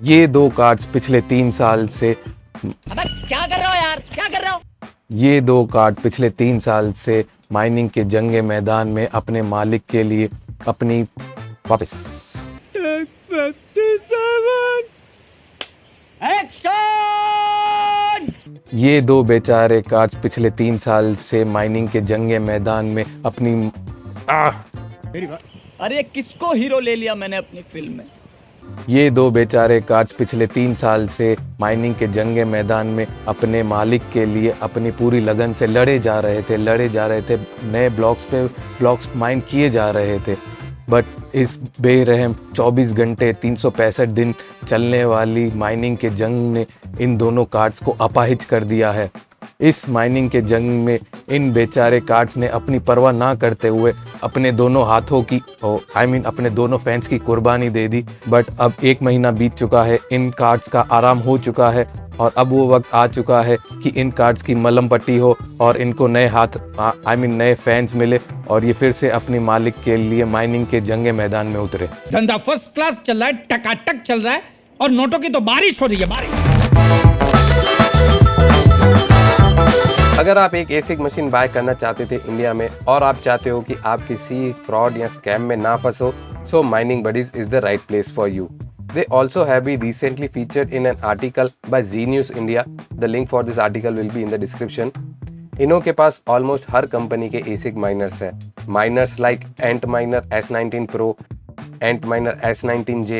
ये दो कार्ड्स पिछले 3 साल से अबे क्या कर रहे हो यार, क्या कर रहे हो? ये दो कार्ड पिछले 3 साल से माइनिंग के जंगे मैदान में अपने मालिक के लिए अपनी वापस एक्शन! ये दो बेचारे कार्ड्स पिछले 3 साल से माइनिंग के जंगे मैदान में अपनी अरे किसको हीरो ले लिया मैंने अपनी फिल्म में? ये दो बेचारे कार्ड्स पिछले 3 साल से माइनिंग के जंगे मैदान में अपने मालिक के लिए अपनी पूरी लगन से लड़े जा रहे थे। नए ब्लॉक्स माइन किए जा रहे थे। बट इस बेरहम 24 घंटे 365 दिन चलने वाली माइनिंग के जंग ने इन दोनों कार्ड्स को अपाहिज कर दिया है। इस माइनिंग के जंग में इन बेचारे कार्ड्स ने अपनी परवाह ना करते हुए अपने दोनों हाथों की अपने दोनों फैंस की कुर्बानी दे दी। बट अब 1 महीना बीत चुका है, इन कार्ड्स का आराम हो चुका है और अब वो वक्त आ चुका है कि इन कार्ड्स की मलहम पट्टी हो और इनको नए नए फैंस मिले और ये फिर से अपने मालिक के लिए माइनिंग के जंगे मैदान में उतरे। धंधा फर्स्ट क्लास चल रहा है, टकाटक चल रहा है और नोटों की तो बारिश हो रही है, बारिश। अगर आप एक एसिक मशीन बाय करना चाहते थे इंडिया में और आप चाहते हो कि आप किसी फ्रॉड या स्कैम में ना फंसो, so mining buddies is the right place for you. They also have been recently featured in an article by Zee News India. The link for this article will be in the description. इन्हों के पास almost हर company के ASIC miners हैं। Miners like Antminer S19 Pro, Antminer S19J,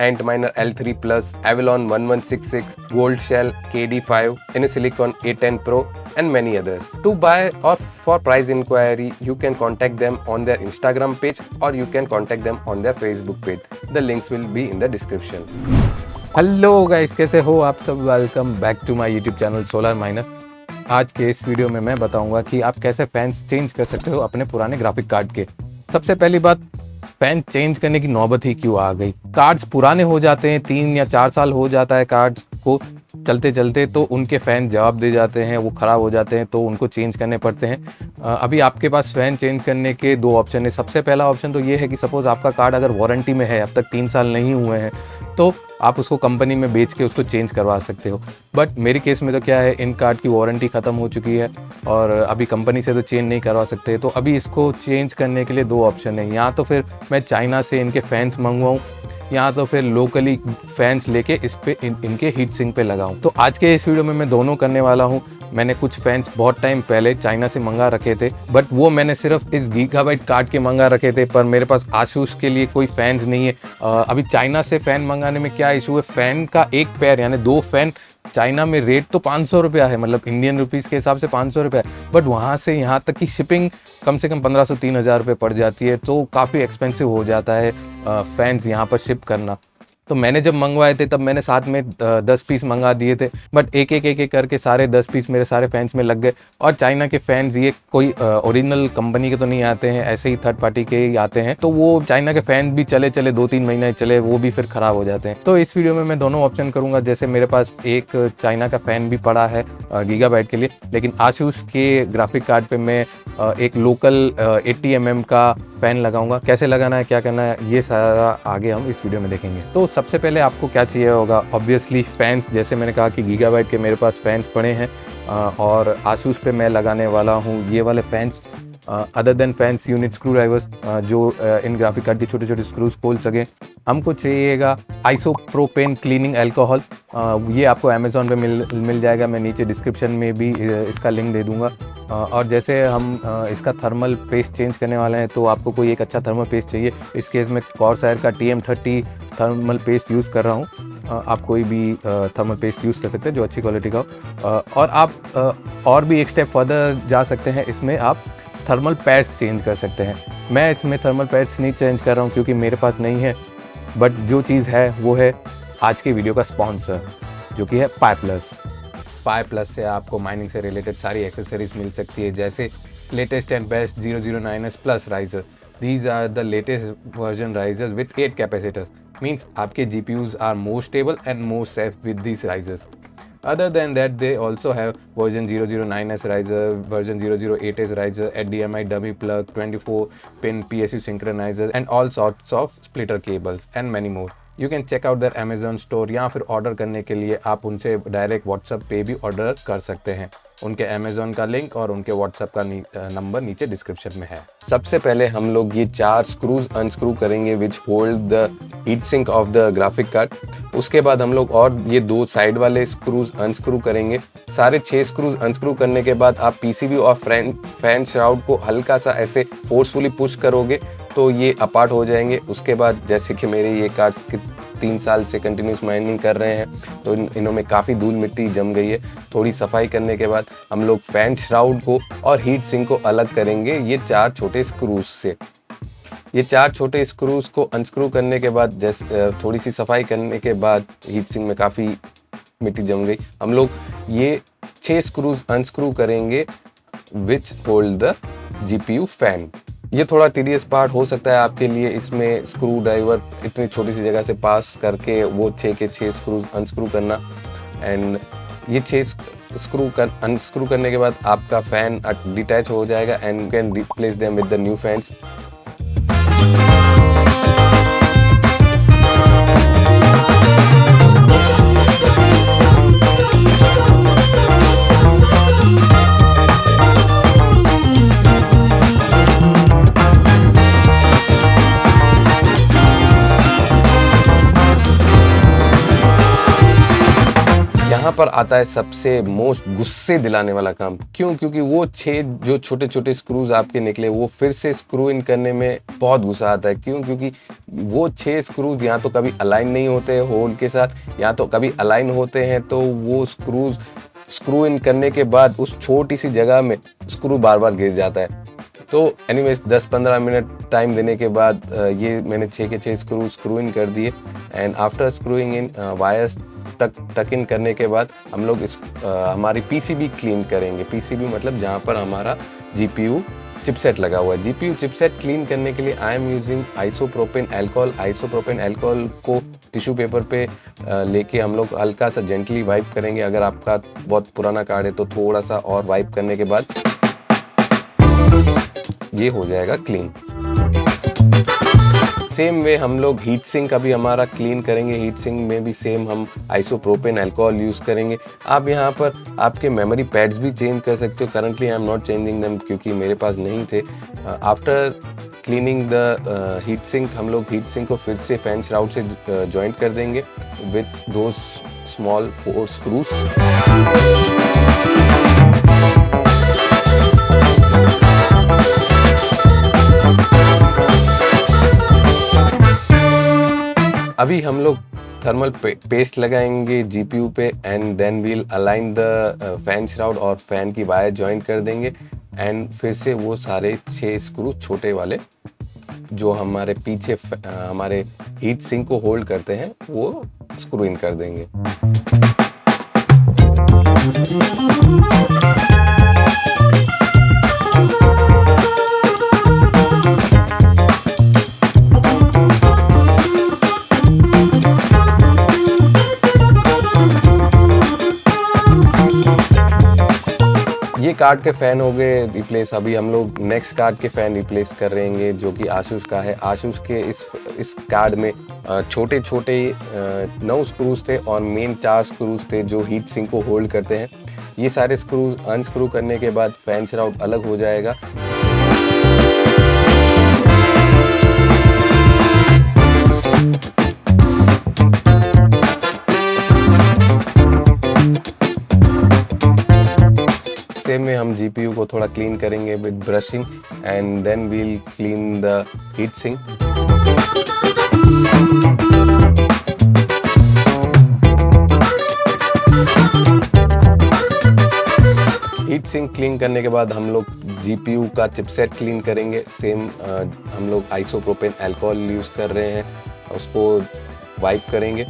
Antminer L3 Plus, Avalon 1166, Gold Shell, KD5, Insilicon A10 Pro and many others. To buy or for price inquiry, you can contact them on their Instagram page or you can contact them on their Facebook page. The links will be in the description. Hello guys, कैसे हो आप सब? Welcome back to my YouTube channel solar miner. आज के इस video में मैं बताऊंगा कि आप कैसे फैंस चेंज कर सकते हो अपने पुराने ग्राफिक कार्ड के। सबसे पहली बात, फैन चेंज करने की नौबत ही क्यों आ गई? कार्ड्स पुराने हो जाते हैं, 3 या 4 साल हो जाता है कार्ड्स को चलते चलते, तो उनके फ़ैन जवाब दे जाते हैं, वो ख़राब हो जाते हैं, तो उनको चेंज करने पड़ते हैं। अभी आपके पास फ़ैन चेंज करने के 2 ऑप्शन है। सबसे पहला ऑप्शन तो ये है कि सपोज़ आपका कार्ड अगर वारंटी में है, अब तक 3 साल नहीं हुए हैं, तो आप उसको कंपनी में बेच के उसको चेंज करवा सकते हो। बट मेरे केस में तो क्या है, इन कार्ड की वारंटी ख़त्म हो चुकी है और अभी कंपनी से तो चेंज नहीं करवा सकते। तो अभी इसको चेंज करने के लिए 2 ऑप्शन है। या तो फिर मैं चाइना से इनके फ़ैन्स मंगवाऊँ या तो फिर लोकली फैंस लेके इस पे इनके हीट सिंक पे लगाऊं। तो आज के इस वीडियो में मैं दोनों करने वाला हूं। मैंने कुछ फैंस बहुत टाइम पहले चाइना से मंगा रखे थे, बट वो मैंने सिर्फ इस गीगाबाइट कार्ड के मंगा रखे थे, पर मेरे पास आसूस के लिए कोई फैंस नहीं है। अभी चाइना से फ़ैन मंगाने में क्या इशू है, फ़ैन का एक पेयर यानी 2 फैन चाइना में रेट तो 500 रुपया है, मतलब इंडियन रुपीज़ के हिसाब से 500 रुपया है, बट वहाँ से यहाँ तक की शिपिंग कम से कम 1500-3000 रुपये पड़ जाती है। तो काफ़ी एक्सपेंसिव हो जाता है फैंस यहाँ पर शिप करना। तो मैंने जब मंगवाए थे तब मैंने साथ में 10 पीस मंगा दिए थे, बट एक एक करके सारे 10 पीस मेरे सारे फैंस में लग गए। और चाइना के फैंस ये कोई ओरिजिनल कंपनी के तो नहीं आते हैं, ऐसे ही थर्ड पार्टी के ही आते हैं। तो वो चाइना के फैंस भी चले 2-3 महीने चले, वो भी फिर ख़राब हो जाते हैं। तो इस वीडियो में मैं दोनों ऑप्शन करूँगा। जैसे मेरे पास एक चाइना का फ़ैन भी पड़ा है गीगाबाइट के लिए, लेकिन आसूस के ग्राफिक कार्ड पर मैं एक लोकल 80 mm का फ़ैन लगाऊंगा। कैसे लगाना है, क्या करना है, ये सारा आगे हम इस वीडियो में देखेंगे। तो सबसे पहले आपको क्या चाहिए होगा, ऑब्वियसली फैंस। जैसे मैंने कहा कि गीगाबाइट के मेरे पास फैंस पड़े हैं और आसूस पे मैं लगाने वाला हूँ ये वाले fans. Other than fans, unit screw drivers जो इन ग्राफिक कार्ड की छोटे छोटे स्क्रूज खोल सके। हमको चाहिएगा आइसोप्रोपेन क्लीनिंग अल्कोहल। ये आपको अमेज़ॉन पे मिल जाएगा, मैं नीचे डिस्क्रिप्शन में भी इसका लिंक दे दूँगा। और जैसे हम इसका थर्मल पेस्ट चेंज करने वाले हैं, तो आपको कोई एक अच्छा थर्मल पेस्ट चाहिए। इस केस में कॉर्सायर का TM30 थर्मल पेस्ट यूज़ कर रहा हूँ। आप कोई भी थर्मल पेस्ट यूज़ कर सकते हैं जो अच्छी क्वालिटी का हो। और आप और भी एक स्टेप फर्दर जा सकते हैं, इसमें आप थर्मल पैड्स चेंज कर सकते हैं। मैं इसमें थर्मल पैड्स नहीं चेंज कर रहा हूँ क्योंकि मेरे पास नहीं है, बट जो चीज़ है वो है आज के वीडियो का स्पॉन्सर, जो कि है पाई प्लस से आपको माइनिंग से रिलेटेड सारी एक्सेसरीज मिल सकती है, जैसे latest and best 009S plus riser. These are the latest version risers with 8 capacitors. Means आपके GPUs are more stable and more safe with these risers. Other than that, they also have version 009S riser, version 008S riser, HDMI dummy plug, 24-pin PSU synchronizer, and all sorts of splitter cables and many more. You can check out their Amazon store, या फिर order करने के लिए आप उनसे direct WhatsApp पे भी order कर सकते हैं। उनके अमेजोन का लिंक और उनके व्हाट्सएप का नंबर नीचे डिस्क्रिप्शन में है। सबसे पहले हम लोग ये 4 स्क्रूज अनस्क्रू करेंगे which hold the heat sink of the graphic card. उसके बाद हम लोग और ये 2 साइड वाले स्क्रूज अनस्क्रू करेंगे। सारे 6 स्क्रूज अनस्क्रू करने के बाद आप पीसीबी और फैन श्राउड को हल्का सा ऐसे फोर्सफुली पुश करोगे तो ये अपार्ट हो जाएंगे। उसके बाद जैसे कि मेरे ये कार्ड्स 3 साल से कंटिन्यूस माइनिंग कर रहे हैं तो इनों में काफ़ी धूल मिट्टी जम गई है। थोड़ी सफाई करने के बाद हम लोग फैन श्राउड को और हीट सिंक को अलग करेंगे ये 4 छोटे स्क्रूज से। ये 4 छोटे स्क्रूज को अनस्क्रू करने के बाद जैसे थोड़ी सी सफाई करने के बाद हीट सिंक में काफ़ी मिट्टी जम गई। हम लोग ये 6 स्क्रूज अनस्क्रू करेंगे which hold the GPU fan. ये थोड़ा टीडियस पार्ट हो सकता है आपके लिए, इसमें स्क्रू ड्राइवर इतनी छोटी सी जगह से पास करके वो 6 के 6 स्क्रूज अनस्क्रू करना। एंड ये 6 स्क्रू अनस्क्रू करने के बाद आपका फैन डिटैच हो जाएगा and you can replace them with the new fans. यहाँ पर आता है सबसे मोस्ट गुस्से दिलाने वाला काम। क्यों? क्योंकि वो 6 जो छोटे छोटे स्क्रूज आपके निकले वो फिर से स्क्रू इन करने में बहुत गुस्सा आता है। क्यों? क्योंकि वो 6 स्क्रूज या तो कभी अलाइन नहीं होते होल के साथ, या तो कभी अलाइन होते हैं तो वो स्क्रूज स्क्रू इन करने के बाद उस छोटी सी जगह में स्क्रू बार बार घिस जाता है। तो एनीवेज 10-15 मिनट टाइम देने के बाद ये मैंने 6 के 6 स्क्रू इन कर दिए। And after screwing in wires टक इन करने के बाद हम लोग हमारी पीसीबी क्लीन करेंगे। पीसीबी मतलब जहाँ पर हमारा जीपीयू चिपसेट लगा हुआ है। जीपीयू चिपसेट क्लीन करने के लिए I am using isopropene alcohol. Isopropene alcohol को टिश्यू पेपर पे लेके हम लोग हल्का सा जेंटली वाइप करेंगे। अगर आपका बहुत पुराना कार्ड है तो थोड़ा सा और वाइप करने के बाद ये हो जाएगा क्लीन। सेम वे हम लोग हीट सिंक अभी हमारा क्लीन करेंगे। हीट सिंक में भी सेम हम आइसोप्रोपेन अल्कोहल यूज़ करेंगे। आप यहाँ पर आपके मेमोरी पैड्स भी चेंज कर सकते हो। Currently I am not changing them क्योंकि मेरे पास नहीं थे। After cleaning the heat sink हम लोग हीट सिंक को फिर से फैन श्राउड से जॉइंट कर देंगे विथ दोज स्मॉल 4 स्क्रूज। अभी हम लोग थर्मल पेस्ट लगाएंगे जीपीयू पे and then we'll align the fan shroud और फैन की वायर ज्वाइन कर देंगे। एंड फिर से वो सारे 6 स्क्रू छोटे वाले जो हमारे पीछे हमारे हीट सिंक को होल्ड करते हैं वो स्क्रू इन कर देंगे। ये कार्ड के फ़ैन हो गए रिप्लेस। अभी हम लोग नेक्स्ट कार्ड के फ़ैन रिप्लेस कर रहेंगे जो कि आसूस का है। आसूस के इस कार्ड में छोटे छोटे 9 स्क्रूज थे और मेन 4 स्क्रूज थे जो हीट सिंक को होल्ड करते हैं। ये सारे स्क्रूज अनस्क्रू करने के बाद फैन श्राउड अलग हो जाएगा। सेम में हम जीपीयू को थोड़ा क्लीन करेंगे with brushing and then we'll clean the heat sink. Heat sink clean करने के बाद हम लोग जीपीयू का चिपसेट क्लीन करेंगे। सेम हम लोग आइसोप्रोपेन अल्कोहल यूज़ कर रहे हैं, उसको वाइप करेंगे।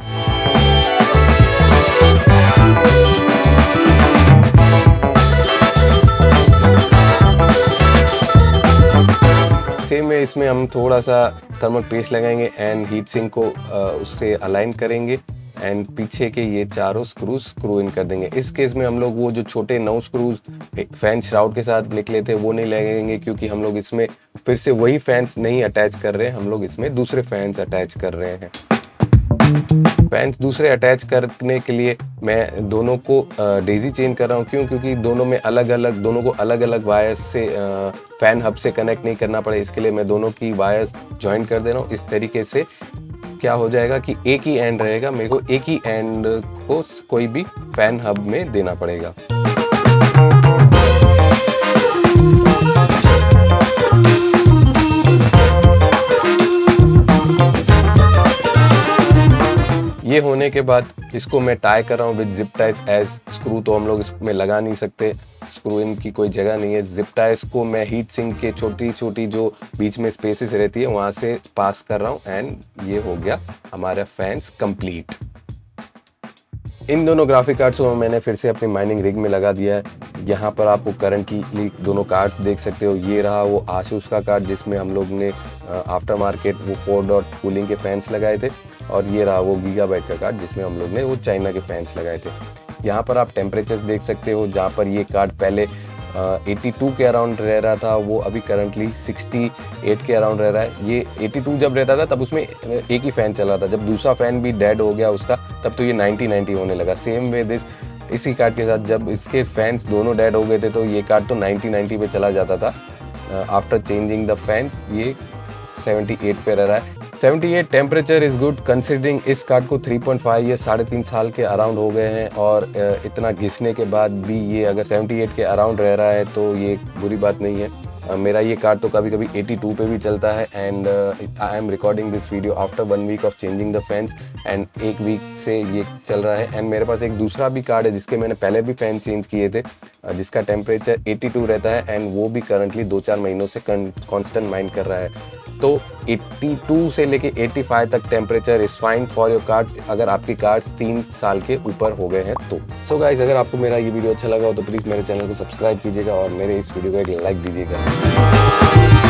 सेम है, इसमें हम थोड़ा सा थर्मल पेस्ट लगाएंगे एंड हीट सिंक को उससे अलाइन करेंगे एंड पीछे के ये चारों स्क्रू इन कर देंगे। इस केस में हम लोग वो जो छोटे 9 स्क्रूज फैन श्राउड के साथ निकले थे वो नहीं लगेंगे क्योंकि हम लोग इसमें फिर से वही फैंस नहीं अटैच कर रहे हैं, हम लोग इसमें दूसरे फैंस अटैच कर रहे हैं। फैंस दूसरे अटैच करने के लिए मैं दोनों को डेजी चेंज कर रहा हूँ। क्यों? क्योंकि दोनों को अलग अलग वायर्स से फैन हब से कनेक्ट नहीं करना पड़े, इसके लिए मैं दोनों की वायर्स ज्वाइन कर दे रहा हूँ। इस तरीके से क्या हो जाएगा कि एक ही एंड रहेगा, मेरे को एक ही एंड को कोई भी फैन हब में देना पड़ेगा। ये होने के बाद इसको मैं टाई कर रहा हूँ with zip ties as screw तो हम लोग इसमें लगा नहीं सकते, स्क्रू इन की कोई जगह नहीं है। जिप टाइज को मैं हीट सिंक के छोटी छोटी जो बीच में स्पेसेस रहती है वहाँ से पास कर रहा हूँ एंड ये हो गया हमारा फैंस कंप्लीट। इन दोनों ग्राफिक कार्ड्स को मैंने फिर से अपनी माइनिंग रिग में लगा दिया है। यहाँ पर आपको करंटली दोनों कार्ड्स देख सकते हो। ये रहा वो आसूस का कार्ड जिसमें हम लोग ने आफ्टर मार्केट वो 4 डॉट कूलिंग के फैंस लगाए थे, और ये रहा वो गीगाबाइट का कार्ड जिसमें हम लोग ने वो चाइना के फैंस लगाए थे। यहाँ पर आप टेम्परेचर देख सकते हो, जहाँ पर ये कार्ड पहले 82 के अराउंड रह रहा था, वो अभी करंटली 68 के अराउंड रह रहा है। ये 82 जब रहता था तब उसमें एक ही फ़ैन चल रहा था, जब दूसरा फ़ैन भी डेड हो गया उसका तब तो ये 90 होने लगा। सेम वे दिस इसी कार्ड के साथ जब इसके फैंस दोनों डेड हो गए थे तो ये कार्ड तो 90 पे चला जाता था। आफ्टर चेंजिंग द फैंस ये 78 पे रह रहा है। 78 टेम्परेचर इज़ गुड कंसिडरिंग इस कार्ड को 3.5 या 3.5 साल के अराउंड हो गए हैं, और इतना घिसने के बाद भी ये अगर 78 के अराउंड रह रहा है तो ये बुरी बात नहीं है। मेरा ये कार्ड तो कभी कभी 82 पे भी चलता है and I am recording this video after 1 week of changing the fans and 1 week से ये चल रहा है। एंड मेरे पास एक दूसरा भी कार्ड है जिसके मैंने पहले भी फैन चेंज किए थे, जिसका टेम्परेचर 82 रहता है एंड वो भी करंटली 2-4 महीनों से कांस्टेंट माइन कर रहा है। तो 82 से लेके 85 तक temperature is fine for your cards, अगर आपके कार्ड्स 3 साल के ऊपर हो गए हैं तो। सो गाइस, अगर आपको मेरा ये वीडियो अच्छा लगा हो तो प्लीज़ मेरे चैनल को सब्सक्राइब कीजिएगा और मेरे इस वीडियो को एक लाइक दीजिएगा।